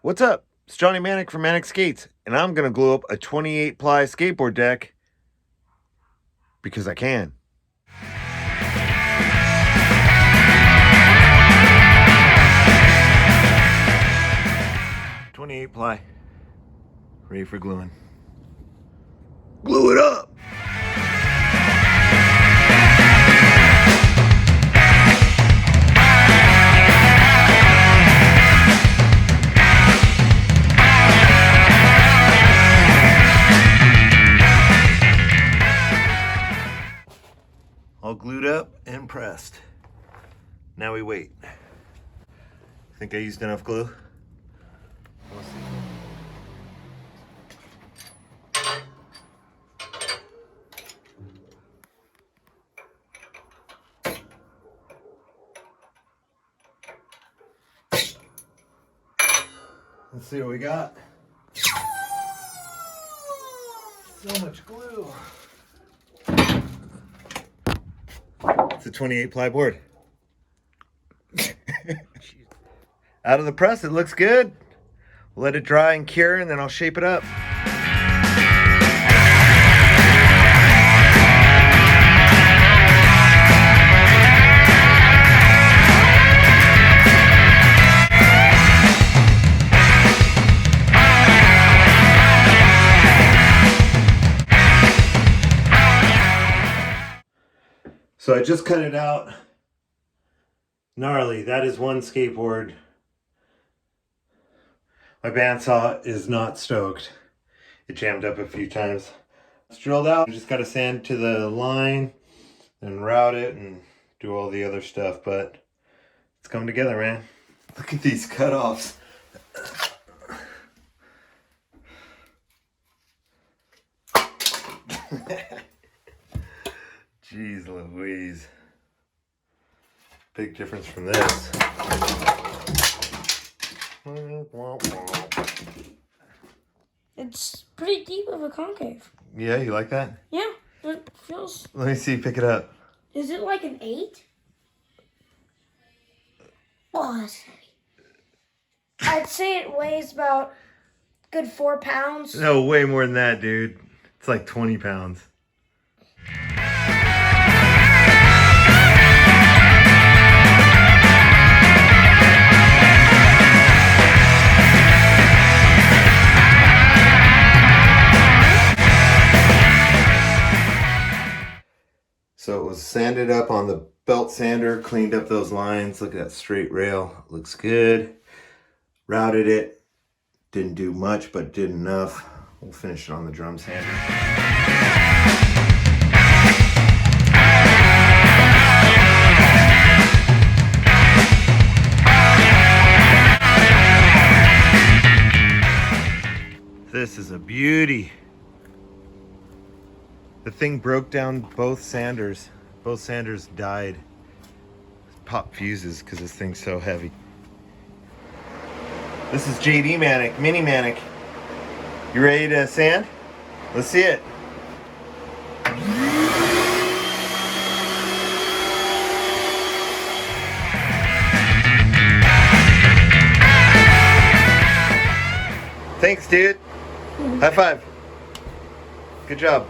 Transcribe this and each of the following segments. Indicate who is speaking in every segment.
Speaker 1: What's up? It's Johnny Manic from Manic Skates, and I'm going to glue up a 28 ply skateboard deck because I can. .28 ply, ready for gluing. Glue it up! All glued up and pressed. Now we wait. Think I used enough glue? We'll see. Let's see what we got. So much glue. It's a 28 ply board. Out of the press, it looks good. Let it dry and cure, and then I'll shape it up. So I just cut it out. Gnarly, that is one skateboard. My bandsaw is not stoked. It jammed up a few times. It's drilled out. I just got to sand to the line and route it and do all the other stuff, but it's coming together, man. Look at these cutoffs. Jeez Louise. Big difference from this.
Speaker 2: It's pretty deep of a concave.
Speaker 1: Yeah, you like that?
Speaker 2: Yeah, it feels...
Speaker 1: Let me see, pick it up.
Speaker 2: Is it like an 8? Oh, that's heavy. I'd say it weighs about good 4 pounds.
Speaker 1: No, way more than that, dude. It's like 20 pounds. So it was sanded up on the belt sander, cleaned up those lines. Look at that straight rail, looks good. Routed it, didn't do much, but did enough. We'll finish it on the drum sander. This is a beauty. The thing broke down both sanders. Both sanders died. Pop fuses because this thing's so heavy. This is JD Manic, Mini Manic. You ready to sand? Let's see it. Thanks, dude. High five. Good job.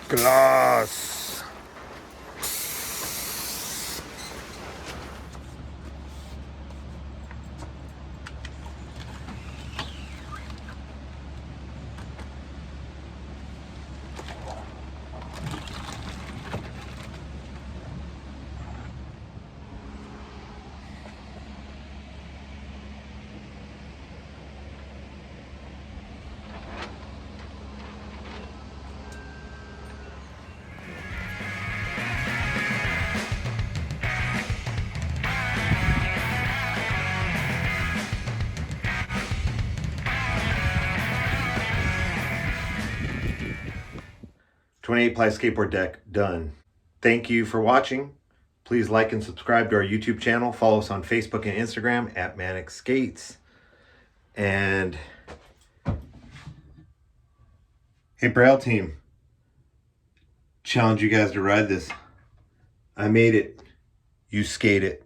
Speaker 1: Glass. .28 ply skateboard deck done. Thank you for watching. Please like and subscribe to our YouTube channel. Follow us on Facebook and Instagram at Manic Skates. And hey, Braille team, challenge you guys to ride this. I made it. You skate it.